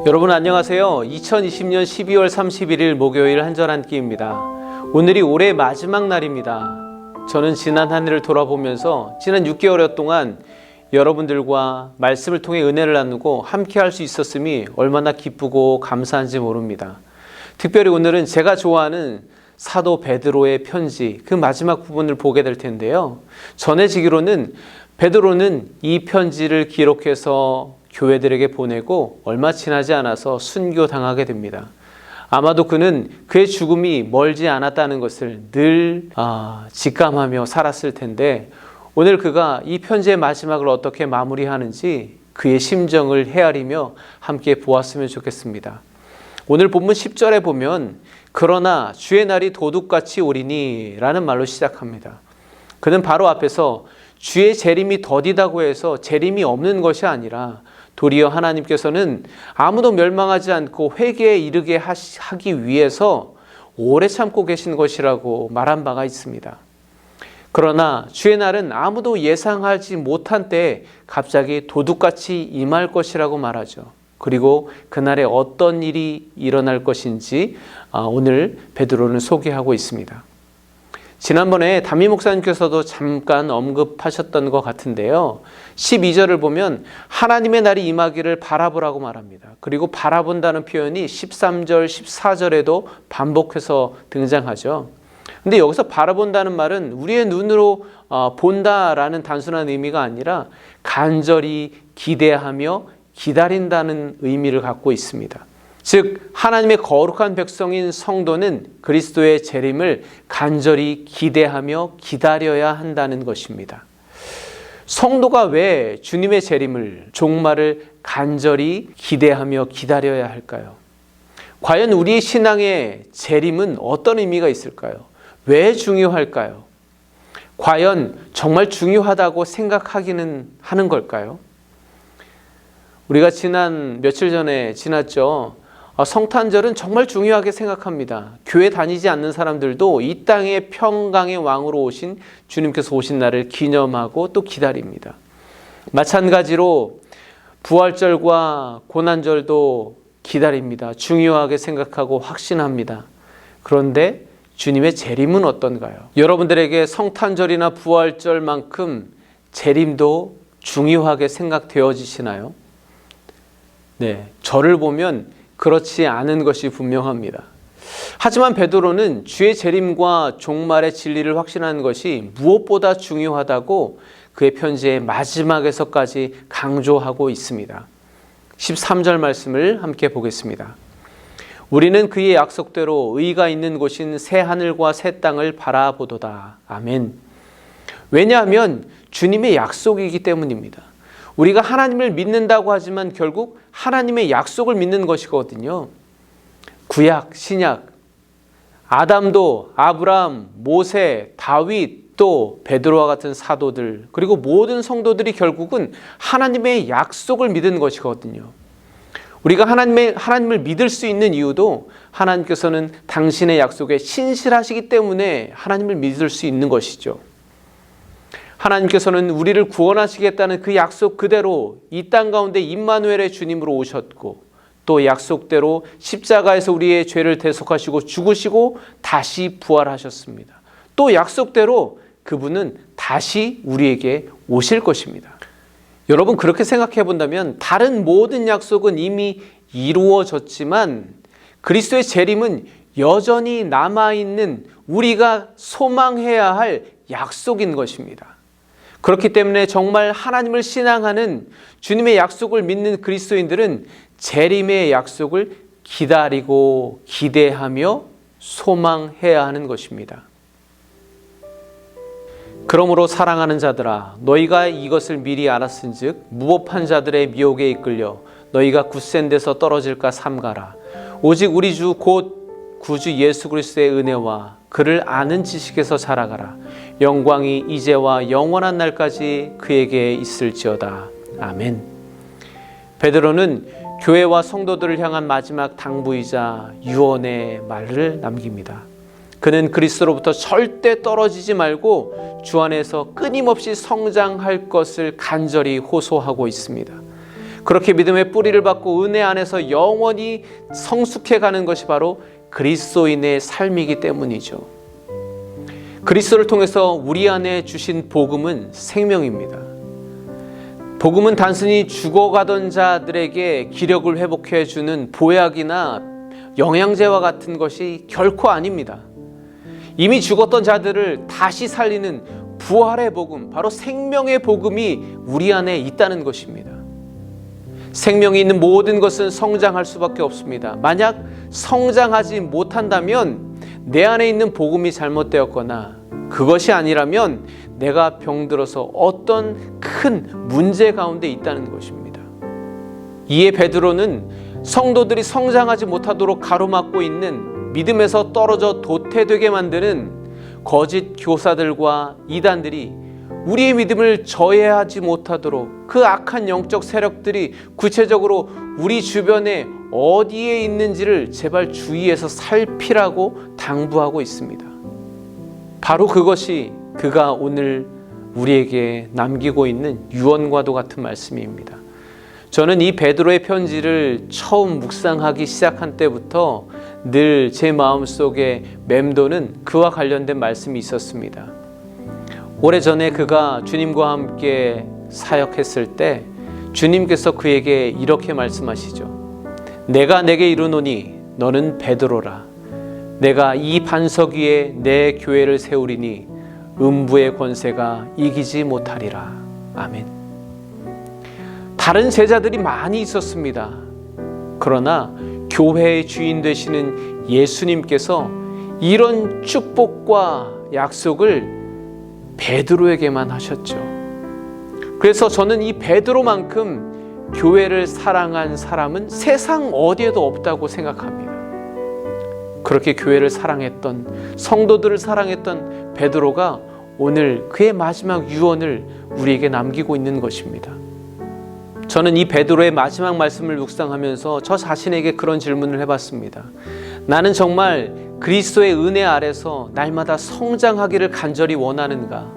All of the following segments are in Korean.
여러분 안녕하세요. 2020년 12월 31일 목요일 한절 한 끼입니다. 오늘이 올해 마지막 날입니다. 저는 지난 한 해를 돌아보면서 지난 6개월여 동안 여러분들과 말씀을 통해 은혜를 나누고 함께 할 수 있었음이 얼마나 기쁘고 감사한지 모릅니다. 특별히 오늘은 제가 좋아하는 사도 베드로의 편지, 그 마지막 부분을 보게 될 텐데요. 전해지기로는 베드로는 이 편지를 기록해서 교회들에게 보내고 얼마 지나지 않아서 순교당하게 됩니다. 아마도 그는 그의 죽음이 멀지 않았다는 것을 늘 직감하며 살았을 텐데, 오늘 그가 이 편지의 마지막을 어떻게 마무리하는지 그의 심정을 헤아리며 함께 보았으면 좋겠습니다. 오늘 본문 10절에 보면 그러나 주의 날이 도둑같이 오리니 라는 말로 시작합니다. 그는 바로 앞에서 주의 재림이 더디다고 해서 재림이 없는 것이 아니라 도리어 하나님께서는 아무도 멸망하지 않고 회개에 이르게 하기 위해서 오래 참고 계신 것이라고 말한 바가 있습니다. 그러나 주의 날은 아무도 예상하지 못한 때에 갑자기 도둑같이 임할 것이라고 말하죠. 그리고 그날에 어떤 일이 일어날 것인지 오늘 베드로는 소개하고 있습니다. 지난번에 담임 목사님께서도 잠깐 언급하셨던 것 같은데요. 12절을 보면 하나님의 날이 임하기를 바라보라고 말합니다. 그리고 바라본다는 표현이 13절, 14절에도 반복해서 등장하죠. 근데 여기서 바라본다는 말은 우리의 눈으로 본다라는 단순한 의미가 아니라 간절히 기대하며 기다린다는 의미를 갖고 있습니다. 즉 하나님의 거룩한 백성인 성도는 그리스도의 재림을 간절히 기대하며 기다려야 한다는 것입니다. 성도가 왜 주님의 재림을, 종말을 간절히 기대하며 기다려야 할까요? 과연 우리의 신앙의 재림은 어떤 의미가 있을까요? 왜 중요할까요? 과연 정말 중요하다고 생각하기는 하는 걸까요? 우리가 며칠 전에 지났죠. 성탄절은 정말 중요하게 생각합니다. 교회 다니지 않는 사람들도 이 땅의 평강의 왕으로 오신 주님께서 오신 날을 기념하고 또 기다립니다. 마찬가지로 부활절과 고난절도 기다립니다. 중요하게 생각하고 확신합니다. 그런데 주님의 재림은 어떤가요? 여러분들에게 성탄절이나 부활절만큼 재림도 중요하게 생각되어지시나요? 네, 저를 보면 그렇지 않은 것이 분명합니다. 하지만 베드로는 주의 재림과 종말의 진리를 확신하는 것이 무엇보다 중요하다고 그의 편지의 마지막에서까지 강조하고 있습니다. 13절 말씀을 함께 보겠습니다. 우리는 그의 약속대로 의가 있는 곳인 새 하늘과 새 땅을 바라보도다. 아멘. 왜냐하면 주님의 약속이기 때문입니다. 우리가 하나님을 믿는다고 하지만 결국 하나님의 약속을 믿는 것이거든요. 구약, 신약, 아담도, 아브라함, 모세, 다윗, 또 베드로와 같은 사도들, 그리고 모든 성도들이 결국은 하나님의 약속을 믿은 것이거든요. 우리가 하나님을 믿을 수 있는 이유도 하나님께서는 당신의 약속에 신실하시기 때문에 하나님을 믿을 수 있는 것이죠. 하나님께서는 우리를 구원하시겠다는 그 약속 그대로 이 땅 가운데 임마누엘의 주님으로 오셨고, 또 약속대로 십자가에서 우리의 죄를 대속하시고 죽으시고 다시 부활하셨습니다. 또 약속대로 그분은 다시 우리에게 오실 것입니다. 여러분, 그렇게 생각해 본다면 다른 모든 약속은 이미 이루어졌지만 그리스도의 재림은 여전히 남아있는 우리가 소망해야 할 약속인 것입니다. 그렇기 때문에 정말 하나님을 신앙하는, 주님의 약속을 믿는 그리스도인들은 재림의 약속을 기다리고 기대하며 소망해야 하는 것입니다. 그러므로 사랑하는 자들아, 너희가 이것을 미리 알았은즉 무법한 자들의 미혹에 이끌려 너희가 굳센 데서 떨어질까 삼가라. 오직 우리 주 곧 구주 예수 그리스도의 은혜와 그를 아는 지식에서 자라가라. 영광이 이제와 영원한 날까지 그에게 있을지어다. 아멘. 베드로는 교회와 성도들을 향한 마지막 당부이자 유언의 말을 남깁니다. 그는 그리스도로부터 절대 떨어지지 말고 주 안에서 끊임없이 성장할 것을 간절히 호소하고 있습니다. 그렇게 믿음의 뿌리를 받고 은혜 안에서 영원히 성숙해 가는 것이 바로 그리스도인의 삶이기 때문이죠. 그리스도를 통해서 우리 안에 주신 복음은 생명입니다. 복음은 단순히 죽어가던 자들에게 기력을 회복해 주는 보약이나 영양제와 같은 것이 결코 아닙니다. 이미 죽었던 자들을 다시 살리는 부활의 복음, 바로 생명의 복음이 우리 안에 있다는 것입니다. 생명이 있는 모든 것은 성장할 수밖에 없습니다. 만약 성장하지 못한다면 내 안에 있는 복음이 잘못되었거나 그것이 아니라면 내가 병들어서 어떤 큰 문제 가운데 있다는 것입니다. 이에 베드로는 성도들이 성장하지 못하도록 가로막고 있는 믿음에서 떨어져 도태되게 만드는 거짓 교사들과 이단들이 우리의 믿음을 저해하지 못하도록 그 악한 영적 세력들이 구체적으로 우리 주변에 어디에 있는지를 제발 주의해서 살피라고 당부하고 있습니다. 바로 그것이 그가 오늘 우리에게 남기고 있는 유언과도 같은 말씀입니다. 저는 이 베드로의 편지를 처음 묵상하기 시작한 때부터 늘 제 마음속에 맴도는 그와 관련된 말씀이 있었습니다. 오래전에 그가 주님과 함께 사역했을 때 주님께서 그에게 이렇게 말씀하시죠. 내가 내게 이르노니 너는 베드로라. 내가 이 반석 위에 내 교회를 세우리니 음부의 권세가 이기지 못하리라. 아멘. 다른 제자들이 많이 있었습니다. 그러나 교회의 주인 되시는 예수님께서 이런 축복과 약속을 베드로에게만 하셨죠. 그래서 저는 이 베드로만큼 교회를 사랑한 사람은 세상 어디에도 없다고 생각합니다. 그렇게 교회를 사랑했던, 성도들을 사랑했던 베드로가 오늘 그의 마지막 유언을 우리에게 남기고 있는 것입니다. 저는 이 베드로의 마지막 말씀을 묵상하면서 저 자신에게 그런 질문을 해봤습니다. 나는 정말 그리스도의 은혜 아래서 날마다 성장하기를 간절히 원하는가?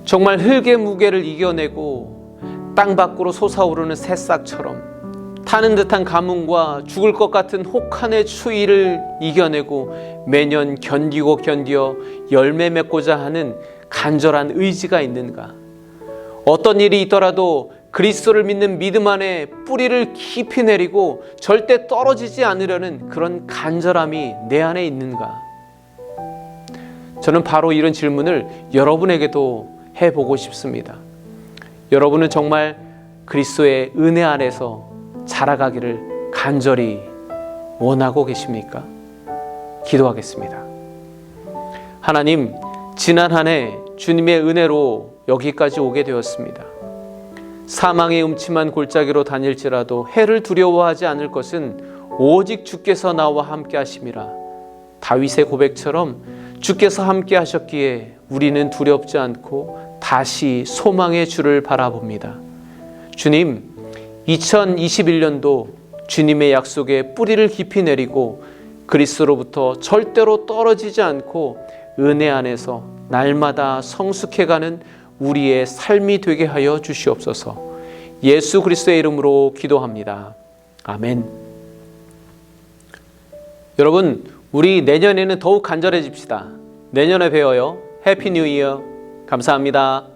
정말 흙의 무게를 이겨내고 땅 밖으로 솟아오르는 새싹처럼 타는 듯한 가뭄과 죽을 것 같은 혹한의 추위를 이겨내고 매년 견디어 열매 맺고자 하는 간절한 의지가 있는가? 어떤 일이 있더라도 그리스도를 믿는 믿음 안에 뿌리를 깊이 내리고 절대 떨어지지 않으려는 그런 간절함이 내 안에 있는가? 저는 바로 이런 질문을 여러분에게도 해보고 싶습니다. 여러분은 정말 그리스도의 은혜 안에서 자라가기를 간절히 원하고 계십니까? 기도하겠습니다. 하나님, 지난 한 해 주님의 은혜로 여기까지 오게 되었습니다. 사망의 음침한 골짜기로 다닐지라도 해를 두려워하지 않을 것은 오직 주께서 나와 함께 하심이라. 다윗의 고백처럼 주께서 함께 하셨기에 우리는 두렵지 않고 다시 소망의 주를 바라봅니다. 주님, 2021년도 주님의 약속에 뿌리를 깊이 내리고 그리스도로부터 절대로 떨어지지 않고 은혜 안에서 날마다 성숙해가는 우리의 삶이 되게 하여 주시옵소서. 예수 그리스도의 이름으로 기도합니다. 아멘. 여러분, 우리 내년에는 더욱 간절해집시다. 내년에 뵈어요. 해피 뉴 이어. 감사합니다.